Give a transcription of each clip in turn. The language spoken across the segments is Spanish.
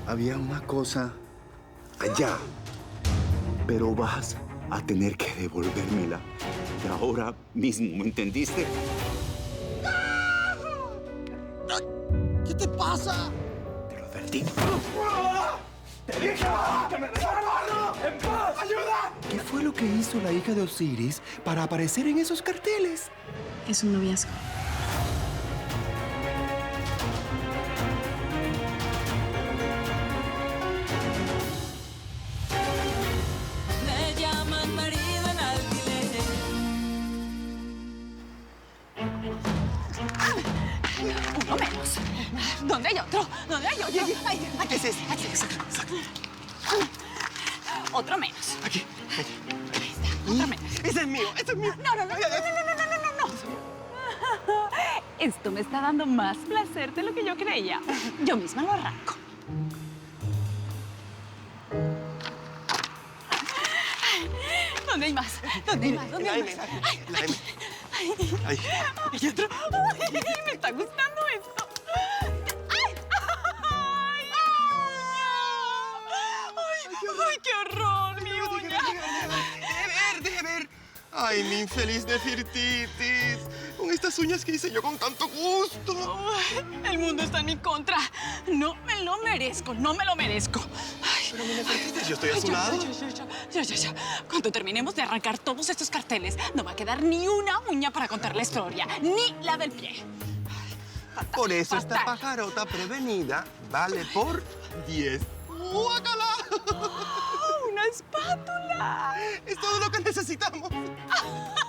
Había una cosa allá, pero vas a tener que devolvérmela. Y ahora mismo, ¿me entendiste? ¿Qué te pasa? Te lo advertí. ¡Te dije que me dejaras en paz! ¡Ayuda! ¿Qué fue lo que hizo la hija de Osiris para aparecer en esos carteles? Es un noviazgo. Me llaman marido en alquiler. Uno menos. ¿Dónde hay otro? ¿Dónde hay otro? Ay, aquí es ese? Aquí. Otro menos. Aquí. Ahí está. Otro menos. Ese es mío, ese es mío. No. Esto me está dando más placer de lo que yo creía. Yo misma lo arranco. ¿Dónde hay más? ¿Dónde hay más? ¿Dónde hay más? La M. Ahí. Hay otro. Ay, me está gustando esto. ¡Ay, qué horror, mi uña! Deje ver. Ay, mi infeliz Nefertitis. Con estas uñas que hice yo con tanto gusto. El mundo está en mi contra. No me lo merezco, no me lo merezco. Ay, Pero mi Nefertitis, yo estoy a su lado. Ya. Cuando terminemos de arrancar todos estos carteles, no va a quedar ni una uña para contar la historia, ni la del pie. Ay, fatal, Por eso esta fatal. pajarota prevenida vale por 10. ¡Guácala! ¡Oh, una espátula! Es todo lo que necesitamos.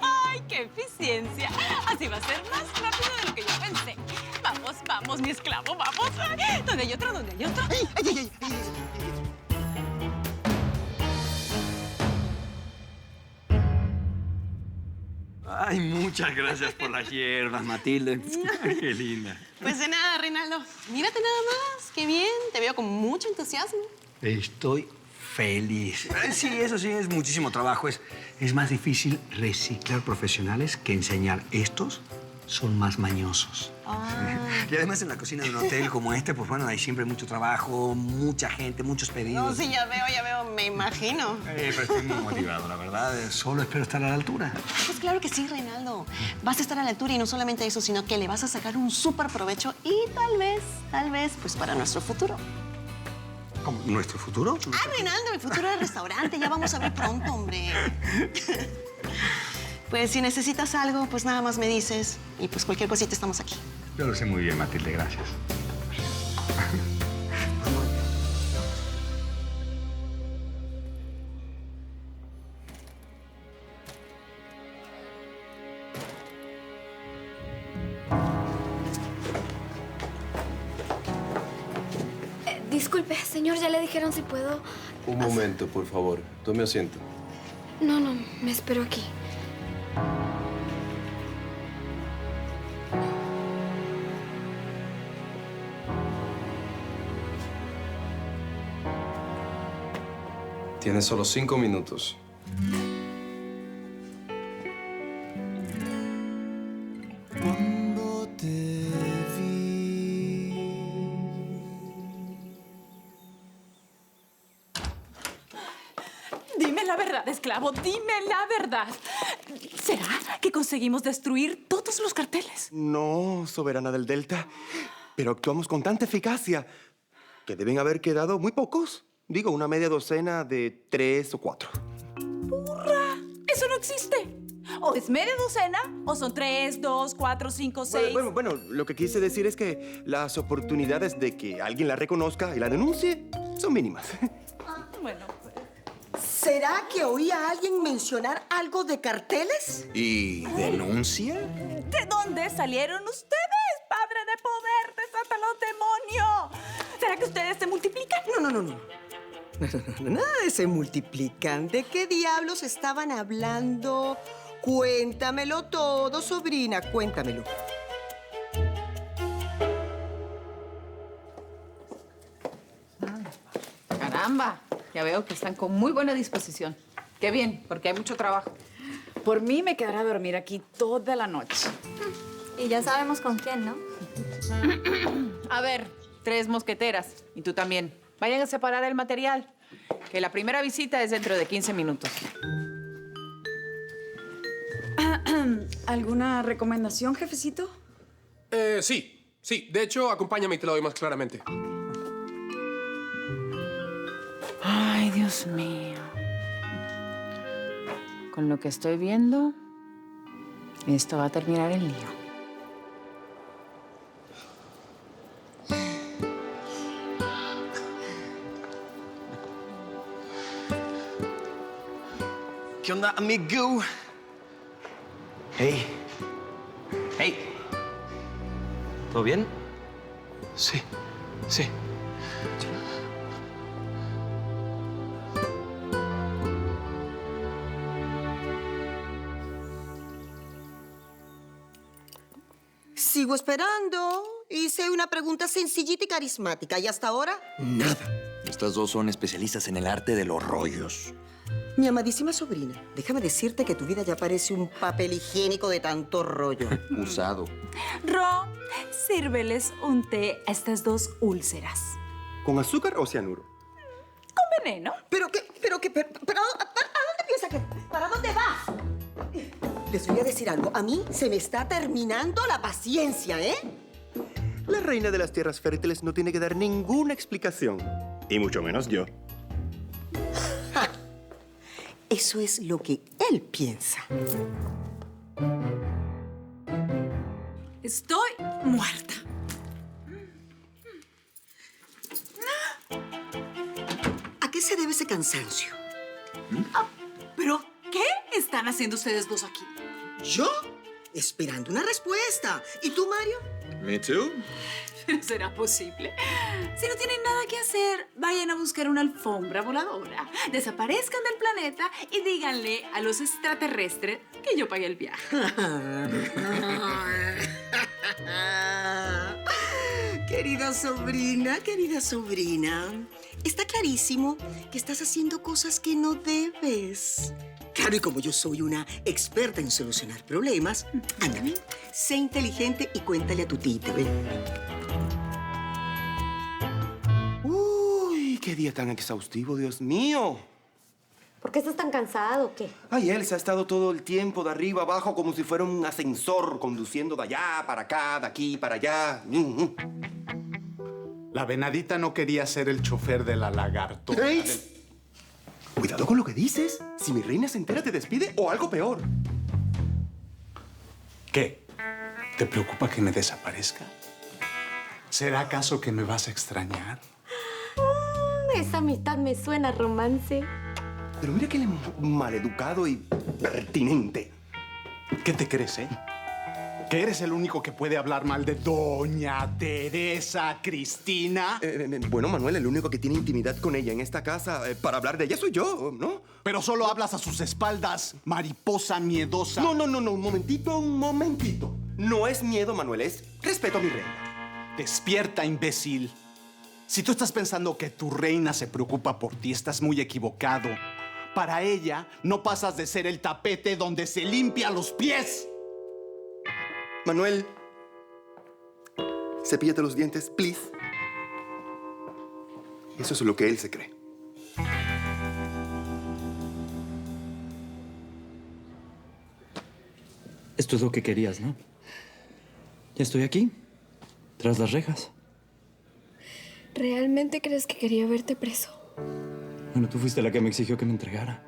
¡Ay, qué eficiencia! Así va a ser más rápido de lo que yo pensé. Vamos, mi esclavo, vamos. ¿Dónde hay otro? ¿Dónde hay otro? ¡Ay! Ay, muchas gracias por las hierbas, Matilde. Qué linda. Pues de nada, Reinaldo. Mírate nada más. Qué bien. Te veo con mucho entusiasmo. Estoy feliz. Sí, eso sí, es muchísimo trabajo. Es más difícil reciclar profesionales que enseñar. Estos son más mañosos. Y además en la cocina de un hotel como este, pues bueno, hay siempre mucho trabajo, mucha gente, muchos No, pedidos. sí, ya veo. Me imagino. Pero estoy muy motivado, la verdad. Solo espero estar a la altura. Pues claro que sí, Reinaldo. Vas a estar a la altura y no solamente eso, sino que le vas a sacar un súper provecho y tal vez, pues para nuestro futuro. ¿Cómo? ¿Nuestro futuro? Ah, Reinaldo, el futuro del restaurante. Ya vamos a ver pronto, hombre. Pues si necesitas algo, pues nada más me dices. Y pues cualquier cosita estamos aquí. Yo lo sé muy bien, Matilde, gracias. Disculpe, señor, ya le dijeron si puedo... Un momento, por favor. Tome asiento. No, me espero aquí. Tiene solo 5 minutos. Cuando te vi. Dime la verdad, esclavo, dime la verdad. ¿Será que conseguimos destruir todos los carteles? No, soberana del Delta. Pero actuamos con tanta eficacia que deben haber quedado muy pocos. Digo, una media docena de 3 o 4. ¡Burra! ¡Eso no existe! O es media docena, o son 3, 2, 4, 5, 6. Bueno, lo que quise decir es que las oportunidades de que alguien la reconozca y la denuncie son mínimas. Bueno, ¿Será que oí a alguien mencionar algo de carteles? ¿Y denuncia? ¿de dónde salieron ustedes, padre de poder? ¡Desata los demonios! ¿Será que ustedes se multiplican? No. Nada de se multiplican. ¿De qué diablos estaban hablando? Cuéntamelo todo, sobrina, cuéntamelo. Caramba, ya veo que están con muy buena disposición. Qué bien, porque hay mucho trabajo. Por mí me quedará a dormir aquí toda la noche. Y ya sabemos con quién, ¿no? A ver, 3 mosqueteras. Y tú también. Vayan a separar el material, que la primera visita es dentro de 15 minutos. ¿Alguna recomendación, jefecito? Sí. De hecho, acompáñame y te lo doy más claramente. Ay, Dios mío. Con lo que estoy viendo, esto va a terminar en lío. ¿Qué onda, amigo? Hey. ¿Todo bien? Sí. Sigo esperando. Hice una pregunta sencillita y carismática. ¿Y hasta ahora? Nada. Estas dos son especialistas en el arte de los rollos. Mi amadísima sobrina, déjame decirte que tu vida ya parece un papel higiénico de tanto rollo. Usado. Ron, sírveles un té a estas dos úlceras. ¿Con azúcar o cianuro? Con veneno. ¿Pero ¿a dónde piensa que? ¿Para dónde vas? Les voy a decir algo. A mí se me está terminando la paciencia, ¿eh? La reina de las tierras fértiles no tiene que dar ninguna explicación. Y mucho menos yo. Eso es lo que él piensa. Estoy muerta. ¿A qué se debe ese cansancio? ¿Pero qué están haciendo ustedes dos aquí? ¿Yo? Esperando una respuesta. ¿Y tú, Mario? Me too. ¿Pero será posible? Si no tienen nada que hacer, vayan a buscar una alfombra voladora, desaparezcan del planeta y díganle a los extraterrestres que yo pagué el viaje. Querida sobrina, está clarísimo que estás haciendo cosas que no debes. Claro, y como yo soy una experta en solucionar problemas, ándame, sé inteligente y cuéntale a tu tita, ¿ven? Uy, qué día tan exhaustivo, Dios mío. ¿Por qué estás tan cansado o qué? Ay, Elsa ha estado todo el tiempo de arriba abajo como si fuera un ascensor conduciendo de allá para acá, de aquí para allá. La venadita no quería ser el chofer de la lagartona. Cuidado con lo que dices. Si mi reina se entera, te despide o algo peor. ¿Qué? ¿Te preocupa que me desaparezca? ¿Será acaso que me vas a extrañar? Esa amistad me suena a romance. Pero mira que él es maleducado y pertinente. ¿Qué te crees, ¿Que eres el único que puede hablar mal de Doña Teresa Cristina? Bueno, Manuel, el único que tiene intimidad con ella en esta casa para hablar de ella soy yo, ¿no? Pero solo hablas a sus espaldas, mariposa miedosa. No, un momentito. No es miedo, Manuel, es respeto a mi reina. Despierta, imbécil. Si tú estás pensando que tu reina se preocupa por ti, estás muy equivocado. Para ella, no pasas de ser el tapete donde se limpia los pies. Manuel, cepíllate los dientes, please. Eso es lo que él se cree. Esto es lo que querías, ¿no? Ya estoy aquí, tras las rejas. ¿Realmente crees que quería verte preso? Bueno, tú fuiste la que me exigió que me entregara.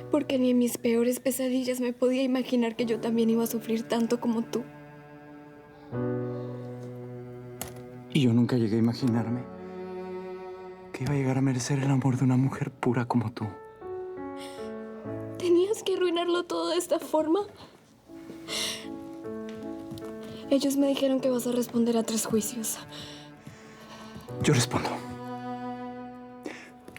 Porque ni en mis peores pesadillas me podía imaginar que yo también iba a sufrir tanto como tú. Y yo nunca llegué a imaginarme que iba a llegar a merecer el amor de una mujer pura como tú. ¿Tenías que arruinarlo todo de esta forma? Ellos me dijeron que vas a responder a 3 juicios. Yo respondo.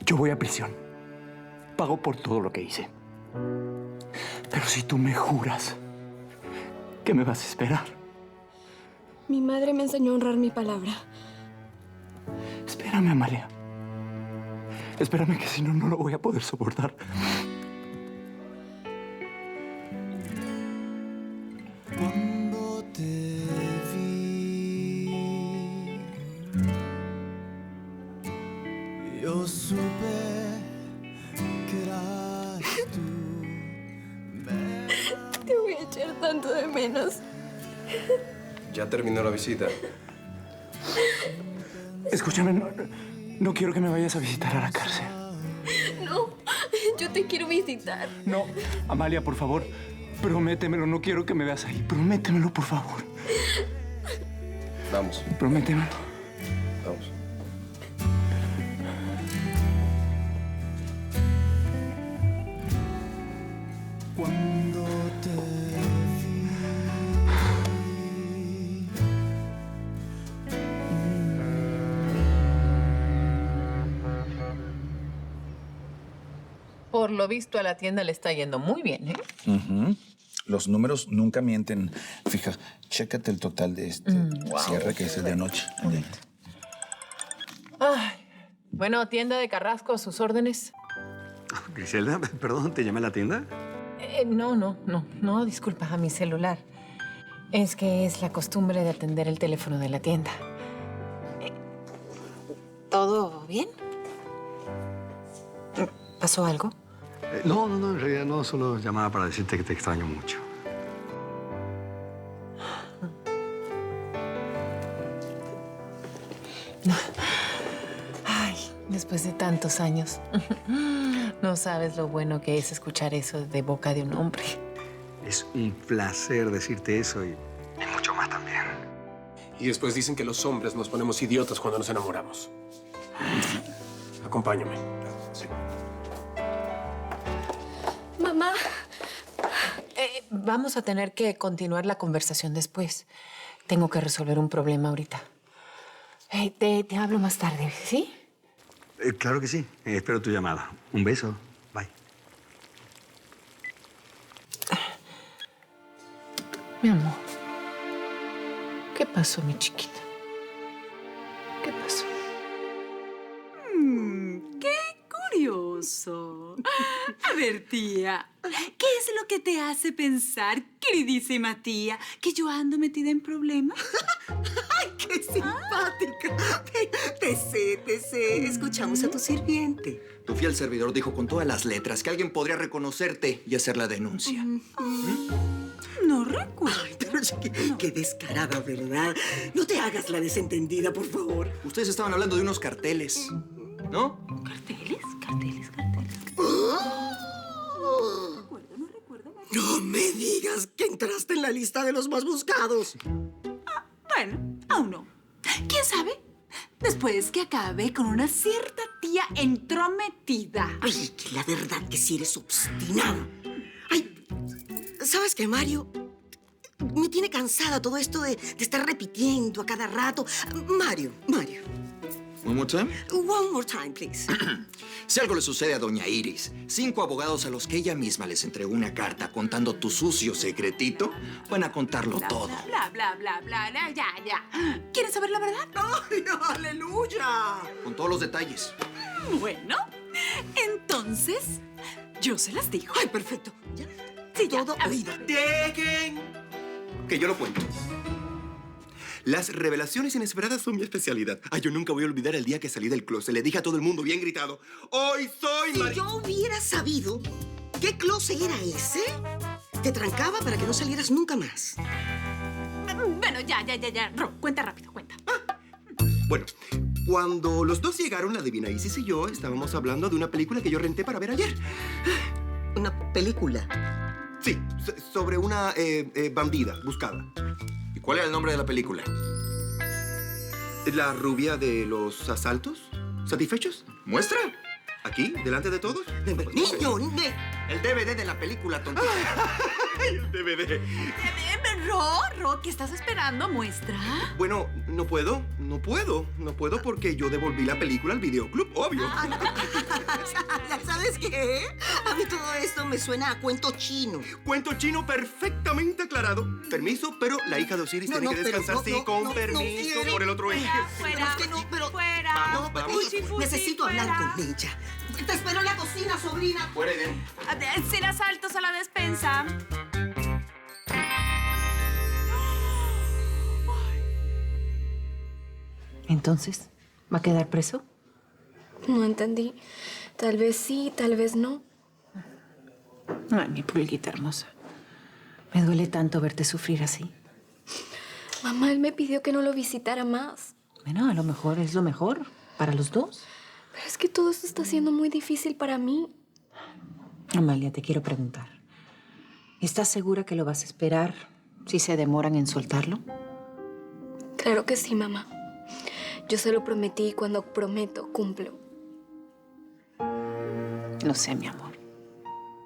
Yo voy a prisión. Pago por todo lo que hice. Pero si tú me juras que me vas a esperar. Mi madre me enseñó a honrar mi palabra. Espérame, Amalia. Espérame, que si no, no lo voy a poder soportar. Cuando te vi, Cuando supe que eras tú. Te voy a echar tanto de menos. Ya terminó la visita. Escúchame, no quiero que me vayas a visitar a la cárcel. No, yo te quiero visitar. No, Amalia, por favor, prométemelo. No quiero que me veas ahí. Prométemelo, por favor. Vamos. Prométemelo. Vamos. Cuando te vi. Por lo visto a la tienda le está yendo muy bien, ¿eh? Ujú. Los números nunca mienten. Fija, chécate el total de este cierre que es el de anoche. Ay. Bueno, tienda de Carrasco, a sus órdenes. Griselda, perdón, ¿te llamé a la tienda? No, disculpa, a mi celular. Es que es la costumbre de atender el teléfono de la tienda. ¿Todo bien? ¿Pasó algo? No, en realidad no, solo llamaba para decirte que te extraño mucho. Ay, después de tantos años. No sabes lo bueno que es escuchar eso de boca de un hombre. Es un placer decirte eso y mucho más también. Y después dicen que los hombres nos ponemos idiotas cuando nos enamoramos. Acompáñame. Sí. Mamá. Vamos a tener que continuar la conversación después. Tengo que resolver un problema ahorita. Te hablo más tarde, ¿sí? Claro que sí. Espero tu llamada. Un beso. Bye. Mi amor. ¿Qué pasó, mi chiquita? ¿Qué pasó? ¡Qué curioso! A ver, tía, ¿qué es lo que te hace pensar, queridísima tía, que yo ando metida en problemas? ¡Ay, qué simpática! Te sé. Escuchamos a tu sirviente. Tu fiel servidor dijo con todas las letras que alguien podría reconocerte y hacer la denuncia. No recuerdo. Ay, pero qué descarada, ¿verdad? No te hagas la desentendida, por favor. Ustedes estaban hablando de unos carteles, ¿no? ¿Carteles? No me digas que entraste en la lista de los más buscados. Bueno, aún no. ¿Quién sabe? Después que acabe con una cierta tía entrometida. Ay, que la verdad que sí eres obstinada. Ay, ¿sabes qué, Mario? Me tiene cansada todo esto de estar repitiendo a cada rato. Mario. One more time. One more time, please. Si algo le sucede a doña Iris, 5 abogados a los que ella misma les entregó una carta contando tu sucio secretito, van a contarlo todo. Bla, ya. ¿Quieres saber la verdad? ¡Ay, aleluya! Con todos los detalles. Bueno, entonces, yo se las digo. ¡Ay, perfecto! ¿Ya? Sí, ya. Todo oído. ¡Dejen! Que yo lo cuento. Las revelaciones inesperadas son mi especialidad. Ay, yo nunca voy a olvidar el día que salí del closet. Le dije a todo el mundo bien gritado, ¡hoy soy Si yo hubiera sabido qué closet era ese, te trancaba para que no salieras nunca más. Bueno, ya. Ro, cuenta rápido, cuenta. Bueno, cuando los dos llegaron, la divina Isis y yo estábamos hablando de una película que yo renté para ver ayer. ¿Una película? Sí, sobre una bandida buscada. ¿Y cuál era el nombre de la película? ¿La rubia de los asaltos? ¿Satisfechos? ¿Muestra? ¿Aquí? ¿Delante de todos? ¡Niño! El DVD de la película, tontito. El DVD. Ro, ¿qué estás esperando? ¿Muestra? Bueno, no puedo porque yo devolví la película al videoclub, obvio. ¿Sabes qué? A mí todo esto me suena a cuento chino. Cuento chino perfectamente aclarado. Permiso, pero la hija de Osiris tiene que descansar, con permiso, por el otro eje. Fuera. Necesito hablar con ella. Te espero en la cocina, sobrina. Fuera, Eden. Sin asaltos a la despensa. Entonces, ¿va a quedar preso? No entendí. Tal vez sí, tal vez no. Ay, mi pulguita hermosa. Me duele tanto verte sufrir así. Mamá, él me pidió que no lo visitara más. Bueno, a lo mejor es lo mejor para los dos. Pero es que todo esto está siendo muy difícil para mí. Amalia, te quiero preguntar. ¿Estás segura que lo vas a esperar si se demoran en soltarlo? Claro que sí, mamá. Yo se lo prometí y cuando prometo, cumplo. Lo sé, mi amor.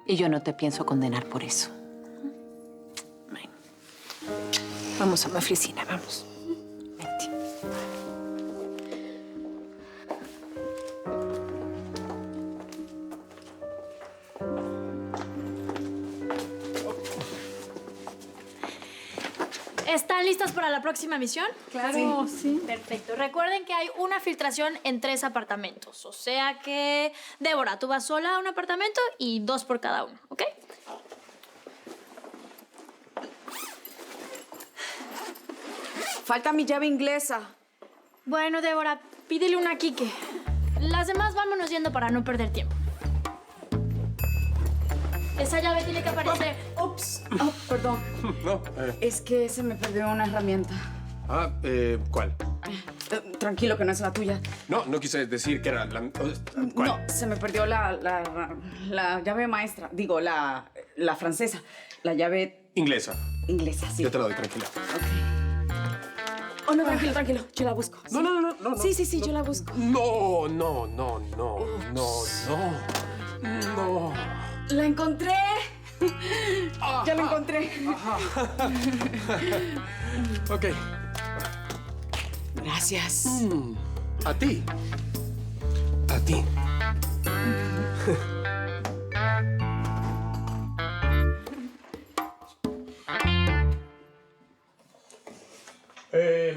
Y yo no te pienso condenar por eso. Ven. Vamos a mi oficina, vamos. Vente. ¿Están listas para la próxima misión? Claro, sí. Perfecto. Recuerden que hay una filtración en 3 apartamentos. O sea que, Débora, tú vas sola a un apartamento y 2 por cada uno, ¿ok? Falta mi llave inglesa. Bueno, Débora, pídele una a Quique. Las demás vámonos yendo para no perder tiempo. Esa llave tiene que aparecer. Ups. Oh, perdón. No. Es que se me perdió una herramienta. ¿Cuál? Tranquilo, que no es la tuya. No quise decir que era la... ¿Cuál? No, se me perdió la llave maestra. Digo, la francesa. La llave... Inglesa. Inglesa, sí. Yo te la doy, tranquila. Oh, no, tranquilo. Yo la busco. No. Sí, yo la busco. No. ¡La encontré! Ya la encontré. Ok. Gracias. A ti. A ti.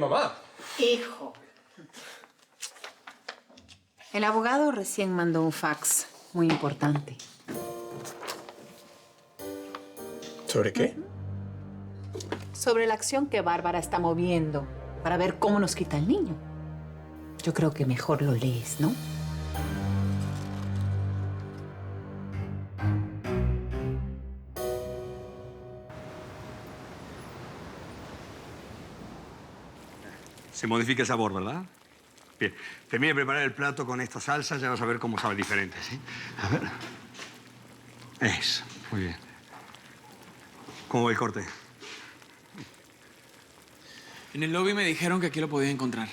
Mamá. Hijo. El abogado recién mandó un fax muy importante. ¿Sobre qué? Sobre la acción que Bárbara está moviendo para ver cómo nos quita el niño. Yo creo que mejor lo lees, ¿no? Se modifica el sabor, ¿verdad? Bien. Termina de preparar el plato con esta salsa, ya vas a ver cómo sabe diferente, ¿sí? A ver. Eso, muy bien. ¿Cómo va el corte? En el lobby me dijeron que aquí lo podía encontrar.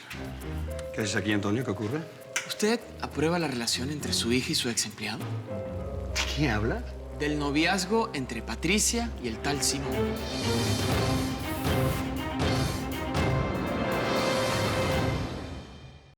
¿Qué haces aquí, Antonio? ¿Qué ocurre? ¿Usted aprueba la relación entre su hija y su ex empleado? ¿Qué hablas? Del noviazgo entre Patricia y el tal Simón.